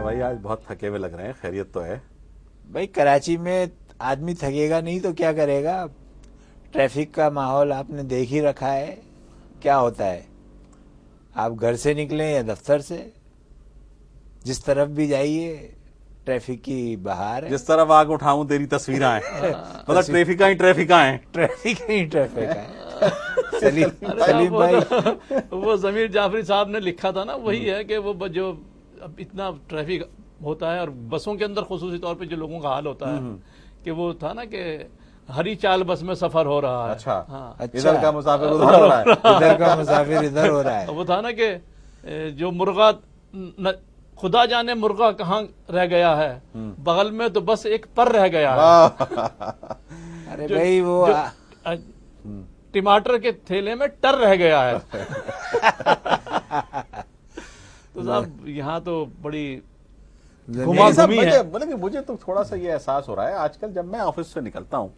بھائی آج بہت تھکے ہوئے لگ رہے ہیں, خیریت تو ہے؟ بھائی کراچی میں آدمی تھکے گا نہیں تو کیا کرے گا. ٹریفک کا ماحول آپ نے دیکھ ہی رکھا ہے کیا ہوتا ہے. آپ گھر سے نکلیں یا دفتر سے, جس طرف بھی جائیے ٹریفک کی بہار ہے. جس طرف آگ اٹھاؤں تیری تصویریں ہیں. مطلب ٹریفکاں ہی ٹریفکاں ہیں. ٹریفک ہی ٹریفک ہے. ارے سلیم بھائی وہ ضمیر جعفری صاحب نے لکھا تھا نا, وہی ہے کہ وہ جو اب اتنا ٹریفک ہوتا ہے اور بسوں کے اندر خصوصی طور پہ جو لوگوں کا حال ہوتا ہے کہ وہ تھا نا کہ ہری چال بس میں سفر ہو رہا ہے. اچھا, ہاں ادھر کا مسافر ادھر ہو رہا ہے. ادھر کا مسافر ادھر ہو رہا ہے. وہ تھا نا کہ جو مرغا خدا جانے مرغا کہاں رہ گیا ہے, بغل میں تو بس ایک پر رہ گیا ہے. ارے بھائی وہ ٹماٹر کے تھیلے میں ٹر رہ گیا ہے. تو صاحب یہاں تو بڑی گھما گھومی ہے. مطلب کہ مجھے تو تھوڑا سا یہ احساس ہو رہا ہے آج کل جب میں آفس سے نکلتا ہوں,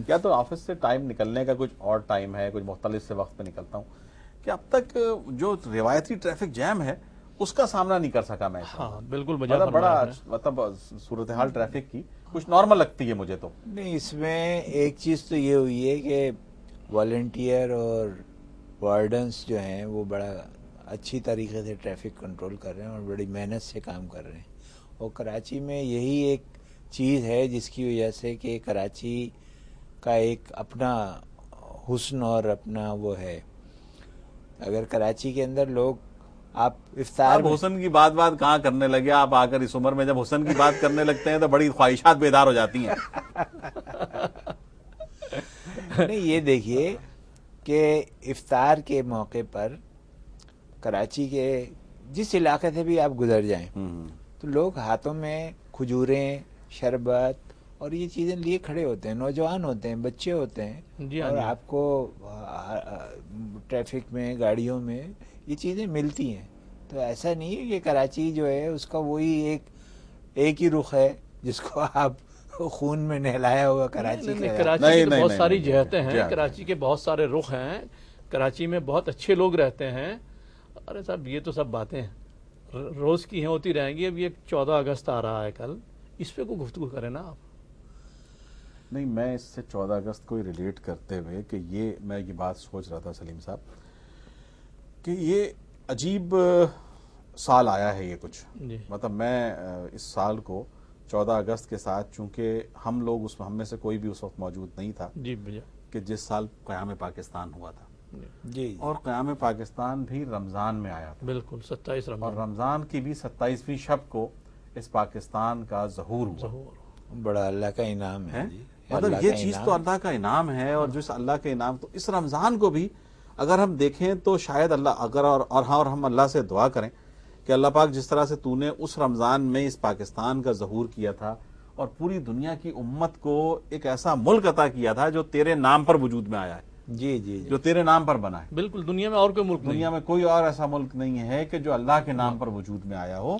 یا تو آفس سے ٹائم نکلنے کا کچھ اور ٹائم ہے, کچھ مختلف سے وقت پہ نکلتا ہوں, کہ اب تک جو روایتی ٹریفک جیم ہے اس کا سامنا نہیں کر سکا میں. ہاں بالکل بجا مطلب بڑا مطلب صورتحال ٹریفک کی کچھ نارمل لگتی ہے مجھے تو. نہیں, اس میں ایک چیز تو یہ ہوئی ہے کہ والنٹیئر اور وارڈنس جو ہیں وہ بڑا اچھی طریقے سے ٹریفک کنٹرول کر رہے ہیں اور بڑی محنت سے کام کر رہے ہیں. اور کراچی میں یہی ایک چیز ہے جس کی وجہ سے کہ کراچی کا ایک اپنا حسن اور اپنا وہ ہے. اگر کراچی کے اندر لوگ آپ افطار آپ حسن کی بات کہاں کرنے لگے آپ آ کر اس عمر میں, جب حسن کی بات کرنے لگتے ہیں تو بڑی خواہشات بیدار ہو جاتی ہیں. نہیں, یہ دیکھیے کہ افطار کے موقع پر کراچی کے جس علاقے سے بھی آپ گزر جائیں تو لوگ ہاتھوں میں کھجوریں, شربت اور یہ چیزیں لیے کھڑے ہوتے ہیں. نوجوان ہوتے ہیں, بچے ہوتے ہیں, اور آپ کو ٹریفک میں, گاڑیوں میں یہ چیزیں ملتی ہیں. تو ایسا نہیں ہے کہ کراچی جو ہے اس کا وہی ایک ہی رخ ہے جس کو آپ خون میں نہلایا ہوا کراچی کا. کراچی کی بہت ساری جہتیں ہیں, کراچی کے بہت سارے رخ ہیں, کراچی میں بہت اچھے لوگ رہتے ہیں. ارے صاحب یہ تو سب باتیں روز کی ہیں, ہوتی رہیں گی. اب یہ 14 اگست آ رہا ہے کل, اس پہ کوئی گفتگو کریں نا آپ. نہیں, میں اس سے 14 اگست کو ریلیٹ کرتے ہوئے کہ میں یہ بات سوچ رہا تھا سلیم صاحب کہ یہ عجیب سال آیا ہے یہ کچھ. مطلب میں اس سال کو 14 اگست کے ساتھ, چونکہ ہم لوگ ہم میں سے کوئی بھی اس وقت موجود نہیں تھا کہ جس سال قیام پاکستان ہوا تھا. جی, اور قیام پاکستان بھی رمضان میں آیا تھا. بالکل 27 رمضان, اور رمضان کی بھی 27ویں شب کو اس پاکستان کا ظہور ہوا. بڑا اللہ کا انعام ہے. مطلب یہ چیز تو اللہ کا انعام ہے, اور جس اللہ کا انعام, تو اس رمضان کو بھی اگر ہم دیکھیں تو شاید اللہ اگر اور ہم اللہ سے دعا کریں کہ اللہ پاک جس طرح سے تو نے اس رمضان میں اس پاکستان کا ظہور کیا تھا اور پوری دنیا کی امت کو ایک ایسا ملک عطا کیا تھا جو تیرے نام پر وجود میں آیا ہے. جی جی, جو تیرے نام پر بنا ہے. بالکل, دنیا میں اور کوئی ملک نہیں, دنیا میں کوئی اور ایسا ملک نہیں ہے کہ جو اللہ کے نام پر وجود میں آیا ہو.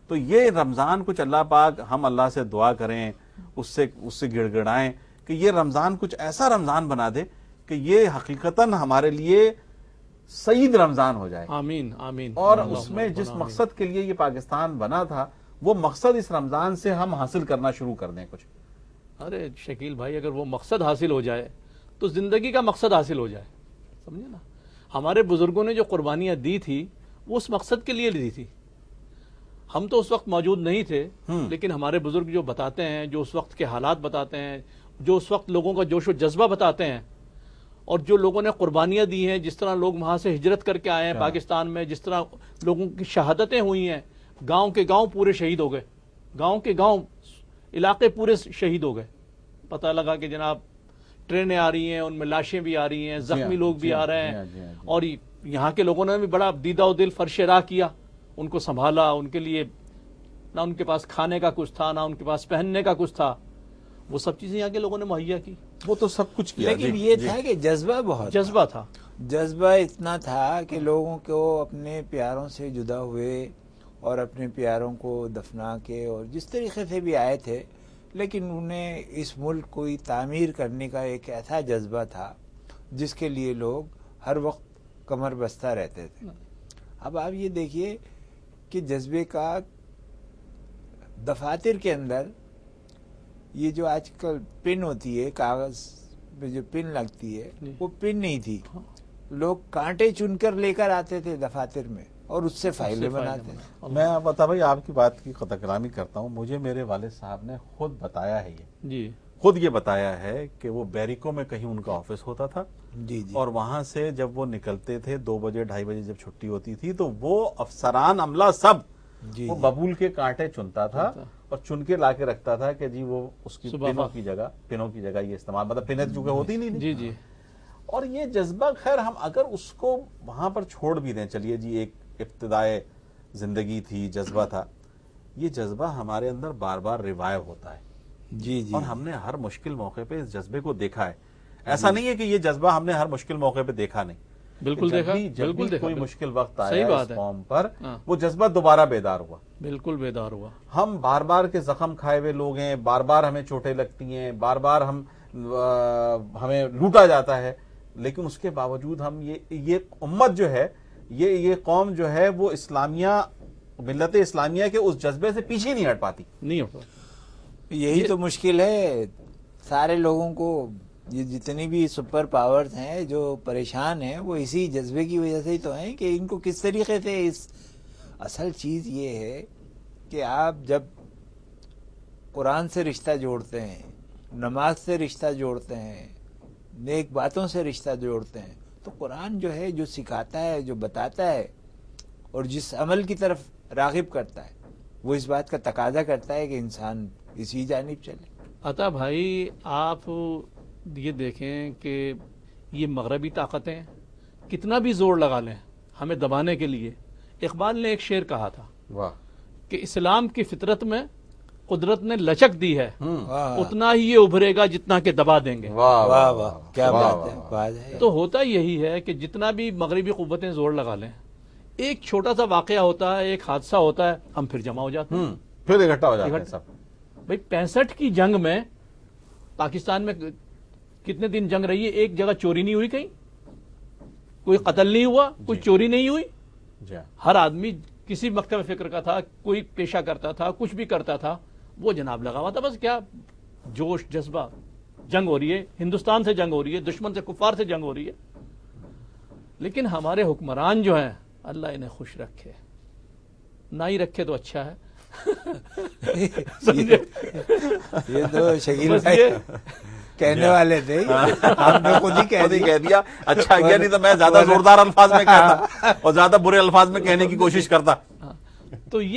تو یہ رمضان کچھ اللہ پاک, ہم اللہ سے دعا کریں, اس سے گڑ گڑائیں کہ یہ رمضان کچھ ایسا رمضان بنا دے کہ یہ حقیقتاً ہمارے لیے سعید رمضان ہو جائے. آمین آمین. اور اس میں جس مقصد کے لیے یہ پاکستان بنا تھا وہ مقصد اس رمضان سے ہم حاصل کرنا شروع کر دیں کچھ. ارے شکیل بھائی, اگر وہ مقصد حاصل ہو جائے تو زندگی کا مقصد حاصل ہو جائے. سمجھے نا, ہمارے بزرگوں نے جو قربانیاں دی تھی وہ اس مقصد کے لیے دی تھی. ہم تو اس وقت موجود نہیں تھے, لیکن ہمارے بزرگ جو بتاتے ہیں, جو اس وقت کے حالات بتاتے ہیں, جو اس وقت لوگوں کا جوش و جذبہ بتاتے ہیں, اور جو لوگوں نے قربانیاں دی ہیں, جس طرح لوگ وہاں سے ہجرت کر کے آئے ہیں پاکستان میں, جس طرح لوگوں کی شہادتیں ہوئی ہیں, گاؤں کے گاؤں پورے شہید ہو گئے, گاؤں کے گاؤں علاقے پورے شہید ہو گئے. پتہ لگا کہ جناب ٹرینیں آ رہی ہیں, ان میں لاشیں بھی آ رہی ہیں, زخمی لوگ بھی آ رہے ہیں, اور یہاں کے لوگوں نے بھی بڑا دیدہ و دل فرش راہ کیا, ان کو سنبھالا. ان کے لیے نہ ان کے پاس کھانے کا کچھ تھا, نہ ان کے پاس پہننے کا کچھ تھا, وہ سب چیزیں یہاں کے لوگوں نے مہیا کی. وہ تو سب کچھ کیا, لیکن یہ تھا کہ جذبہ بہت جذبہ تھا. جذبہ اتنا تھا کہ لوگوں کو اپنے پیاروں سے جدا ہوئے اور اپنے پیاروں کو دفنا کے, اور جس طریقے سے بھی آئے تھے, لیکن انہیں اس ملک کو تعمیر کرنے کا ایک ایسا جذبہ تھا جس کے لیے لوگ ہر وقت کمر بستہ رہتے تھے. اب آپ یہ دیکھیے کہ جذبے کا دفاتر کے اندر یہ جو آج کل پن ہوتی ہے، کاغذ میں جو پن لگتی ہے، وہ پن نہیں تھی. لوگ کانٹے چن کر لے کر آتے تھے دفاتر میں اور اس سے فائلیں بناتے تھے. میں بتا بھائی آپ کی بات کی قطع کلامی کرتا ہوں. مجھے میرے والد صاحب نے خود بتایا ہے جی خود یہ بتایا ہے کہ وہ بیریکو میں کہیں ان کا آفس ہوتا تھا جی جی. اور وہاں سے جب وہ نکلتے تھے 2 بجے 2:30 بجے جب چھٹی ہوتی تھی تو وہ افسران عملہ سب جی وہ ببول کے کانٹے چنتا تھا اور چن کے لا کے رکھتا تھا کہ جی وہ اس کی پنوں کی جگہ یہ استعمال، مطلب پنیں چونکہ ہوتی نہیں. جی جی. اور یہ جذبہ خیر ہم اگر اس کو وہاں پر چھوڑ بھی دیں، چلیے جی ایک ابتدائے زندگی تھی، جذبہ تھا، یہ جذبہ ہمارے اندر بار بار ریوائیو ہوتا ہے. جی جی. اور ہم نے ہر مشکل موقع پہ اس جذبے کو دیکھا ہے. ایسا نہیں ہے کہ یہ جذبہ ہم نے ہر مشکل موقع پہ دیکھا نہیں. بالکل دیکھا، جب بھی کوئی مشکل وقت صحیح آیا بات اس ہے. قوم پر ہاں. وہ جذبہ دوبارہ بیدار ہوا. بالکل بیدار ہوا. ہم بار بار کے زخم کھائے ہوئے لوگ ہیں، بار بار ہمیں چوٹیں لگتی ہیں، بار بار ہمیں لوٹا جاتا ہے، لیکن اس کے باوجود ہم یہ امت جو ہے، یہ قوم جو ہے وہ اسلامیہ، ملت اسلامیہ کے اس جذبے سے پیچھے نہیں ہٹ پاتی. نہیں ہوتا. یہی تو مشکل ہے. سارے لوگوں کو، یہ جتنی بھی سپر پاورز ہیں جو پریشان ہیں، وہ اسی جذبے کی وجہ سے ہی تو ہیں کہ ان کو کس طریقے سے اصل چیز یہ ہے کہ آپ جب قرآن سے رشتہ جوڑتے ہیں، نماز سے رشتہ جوڑتے ہیں، نیک باتوں سے رشتہ جوڑتے ہیں، تو قرآن جو ہے، جو سکھاتا ہے، جو بتاتا ہے اور جس عمل کی طرف راغب کرتا ہے، وہ اس بات کا تقاضا کرتا ہے کہ انسان اسی جانب چلے. عطا بھائی آپ یہ دیکھیں کہ یہ مغربی طاقتیں کتنا بھی زور لگا لیں ہمیں دبانے کے لیے. اقبال نے ایک شعر کہا تھا واہ کہ اسلام کی فطرت میں قدرت نے لچک دی ہے، واہ اتنا ہی یہ ابھرے گا جتنا کہ دبا دیں گے. واہ واہ واہ، کیا بات ہے. بات ہے. تو ہوتا یہی ہے کہ جتنا بھی مغربی قوتیں زور لگا لیں، ایک چھوٹا سا واقعہ ہوتا ہے، ایک حادثہ ہوتا ہے، ہم پھر جمع ہو جاتے ہیں. پھر اکٹھا ہو جاتے ہیں سب. بھائی 65 کی جنگ میں پاکستان میں کتنے دن جنگ رہی ہے، ایک جگہ چوری نہیں ہوئی، کہیں کوئی قتل نہیں ہوا، کوئی چوری نہیں ہوئی. ہر آدمی کسی مکتب فکر کا تھا، کوئی پیشہ کرتا تھا، کچھ بھی کرتا تھا، وہ جناب لگا ہوا تھا. بس کیا جوش جذبہ، جنگ ہو رہی ہے، ہندوستان سے جنگ ہو رہی ہے، دشمن سے، کفار سے جنگ ہو رہی ہے. لیکن ہمارے حکمران جو ہیں، اللہ انہیں خوش رکھے، نہ ہی رکھے تو اچھا ہے. یہ تو شکیل بھائی کہنے والے تھے، آپ نے خود ہی کہہ دیا. اچھا کیا، نہیں تو میں زیادہ زوردار الفاظ میں کہتا اور زیادہ برے الفاظ میں کہنے کی کوشش کرتا. تو یہ